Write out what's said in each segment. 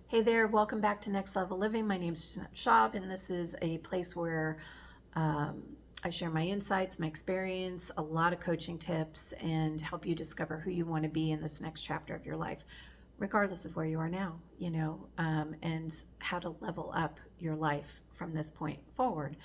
Hey there, welcome back to Next Level Living. My name is Jeanette Schaub, and this is a place where um, I share my insights, my experience, a lot of coaching tips, and help you discover who you want to be in this next chapter of your life, regardless of where you are now, and how to level up your life from this point forward.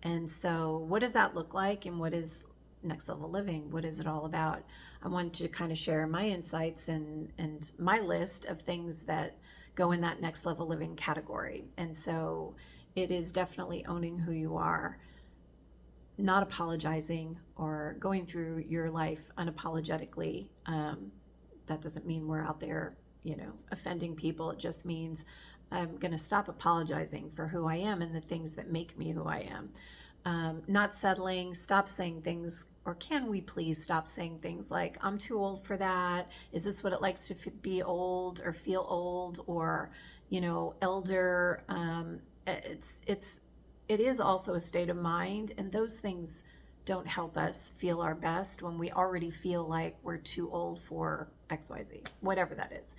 And so, what does that look like, and what is Next Level Living? What is it all about? I wanted to kind of share my insights and my list of things that go in that next level living category. And so it is definitely owning who you are, not apologizing or going through your life unapologetically. That doesn't mean we're out there, offending people. It just means I'm going to stop apologizing for who I am and the things that make me who I am. Not settling, stop saying things, or can we please stop saying things like, I'm too old for that? Is this what it likes to be old or feel old or, elder? It is also a state of mind, and those things don't help us feel our best when we already feel like we're too old for XYZ, whatever that is.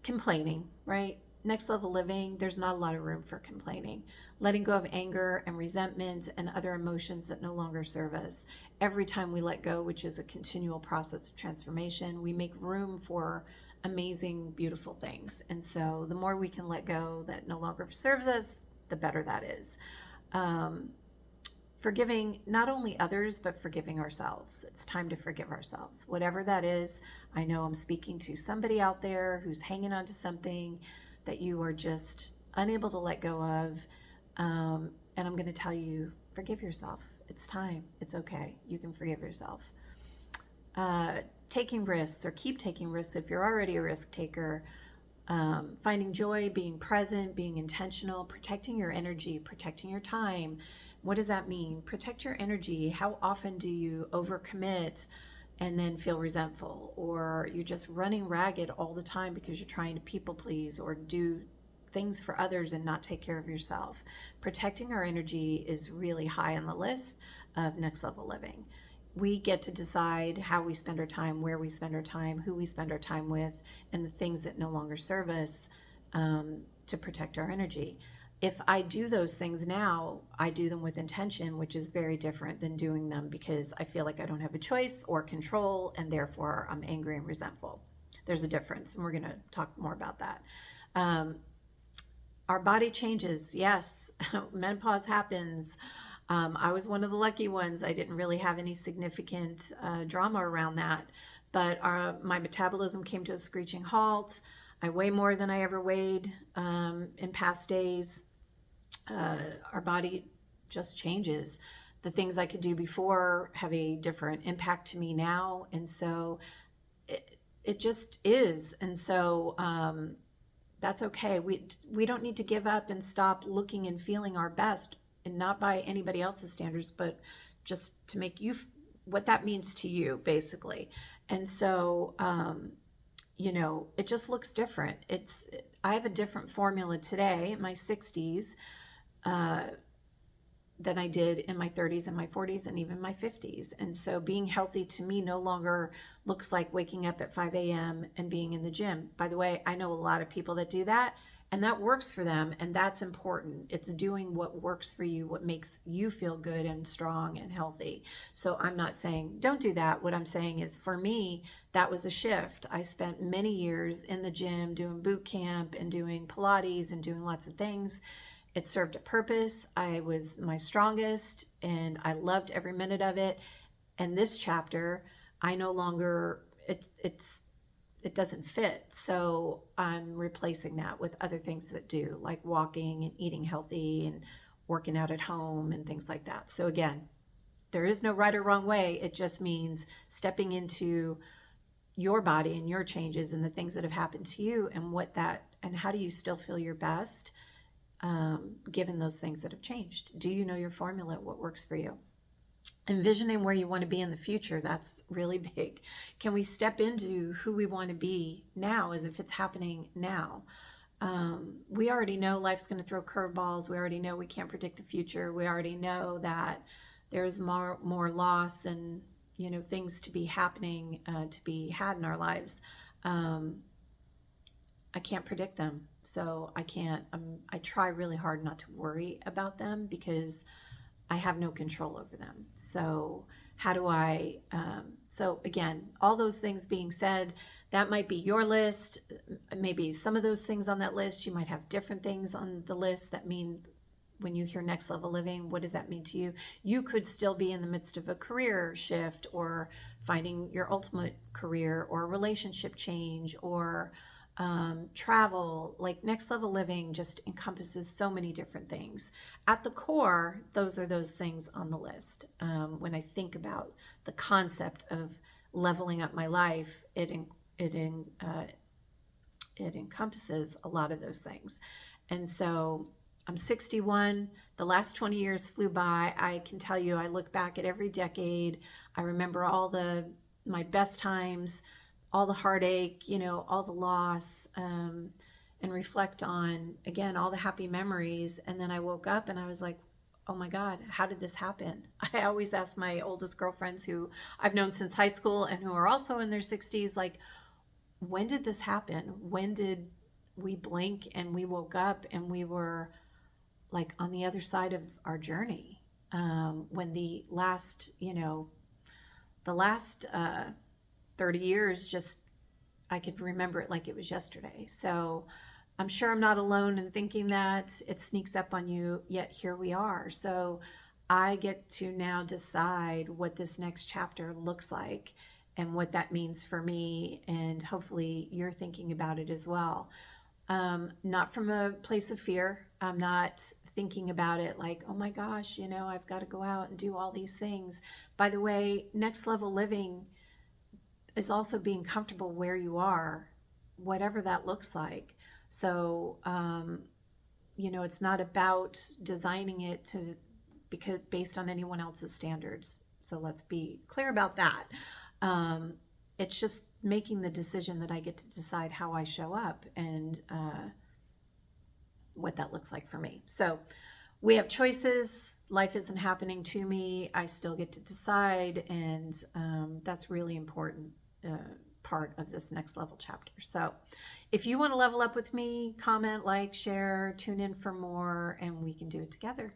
Complaining, right? Next level living, there's not a lot of room for complaining. Letting go of anger and resentment and other emotions that no longer serve us. Every time we let go, which is a continual process of transformation, we make room for amazing, beautiful things. And so the more we can let go that no longer serves us, the better that is. Forgiving not only others, but forgiving ourselves. It's time to forgive ourselves. Whatever that is, I know I'm speaking to somebody out there who's hanging on to something that you are just unable to let go of. And I'm going to tell you, forgive yourself. It's time. It's okay. You can forgive yourself. Taking risks, or keep taking risks if you're already a risk taker. Finding joy, being present, being intentional, protecting your energy, protecting your time. What does that mean? Protect your energy. How often do you overcommit and then feel resentful? Or you're just running ragged all the time because you're trying to people please or do things for others and not take care of yourself. Protecting our energy is really high on the list of next level living. We get to decide how we spend our time, where we spend our time, who we spend our time with, and the things that no longer serve us, to protect our energy. If I do those things now, I do them with intention, which is very different than doing them because I feel like I don't have a choice or control, and therefore I'm angry and resentful. There's a difference, and we're going to talk more about that. Our body changes. Yes, menopause happens. I was one of the lucky ones. I didn't really have any significant drama around that, but my metabolism came to a screeching halt. I weigh more than I ever weighed in past days. Our body just changes. The things I could do before have a different impact to me now, and so it just is. And so that's okay. We don't need to give up and stop looking and feeling our best, and not by anybody else's standards, but just to make you what that means to you, basically. And so it just looks different. I have a different formula today in my 60s than I did in my 30s and my 40s and even my 50s. And so being healthy to me no longer looks like waking up at 5 a.m. and being in the gym. By the way, I know a lot of people that do that, and that works for them, and that's important. It's doing what works for you, what makes you feel good and strong and healthy. So I'm not saying don't do that. What I'm saying is, for me, that was a shift. I spent many years in the gym doing boot camp and doing Pilates and doing lots of things. It served a purpose. I was my strongest and I loved every minute of it. And this chapter, I no longer, it doesn't fit. So I'm replacing that with other things that do, like walking and eating healthy and working out at home and things like that. So again, there is no right or wrong way. It just means stepping into your body and your changes and the things that have happened to you, and how do you still feel your best given those things that have changed. Do you know your formula, what works for you? Envisioning where you want to be in the future, that's really big. Can we step into who we want to be now as if it's happening now? We already know life's going to throw curveballs. We already know we can't predict the future. We already know that there's more loss and things to be happening, to be had in our lives. I can't predict them. So I can't, I try really hard not to worry about them because I have no control over them. So how do I, so again, all those things being said, that might be your list. Maybe some of those things on that list, you might have different things on the list that mean, when you hear next level living, what does that mean to you? You could still be in the midst of a career shift or finding your ultimate career or relationship change or travel. Like next level living just encompasses so many different things. At the core, those are those things on the list. When I think about the concept of leveling up my life, it encompasses a lot of those things. And so I'm 61. The last 20 years flew by. I can tell you, I look back at every decade. I remember all my best times, all the heartache, all the loss, and reflect on, again, all the happy memories. And then I woke up and I was like, oh my God, how did this happen? I always ask my oldest girlfriends who I've known since high school and who are also in their 60s, like, when did this happen? When did we blink and we woke up and we were like on the other side of our journey? When the last 30 years, just, I could remember it like it was yesterday. So I'm sure I'm not alone in thinking that. It sneaks up on you, yet here we are. So I get to now decide what this next chapter looks like and what that means for me. And hopefully you're thinking about it as well. Not from a place of fear. I'm not thinking about it like, oh my gosh, I've got to go out and do all these things. By the way, next level living is also being comfortable where you are, whatever that looks like. So, it's not about designing it because based on anyone else's standards. So let's be clear about that. It's just making the decision that I get to decide how I show up and what that looks like for me. So we have choices. Life isn't happening to me. I still get to decide. And that's really important part of this next level chapter. So if you want to level up with me, comment, like, share, tune in for more, and we can do it together.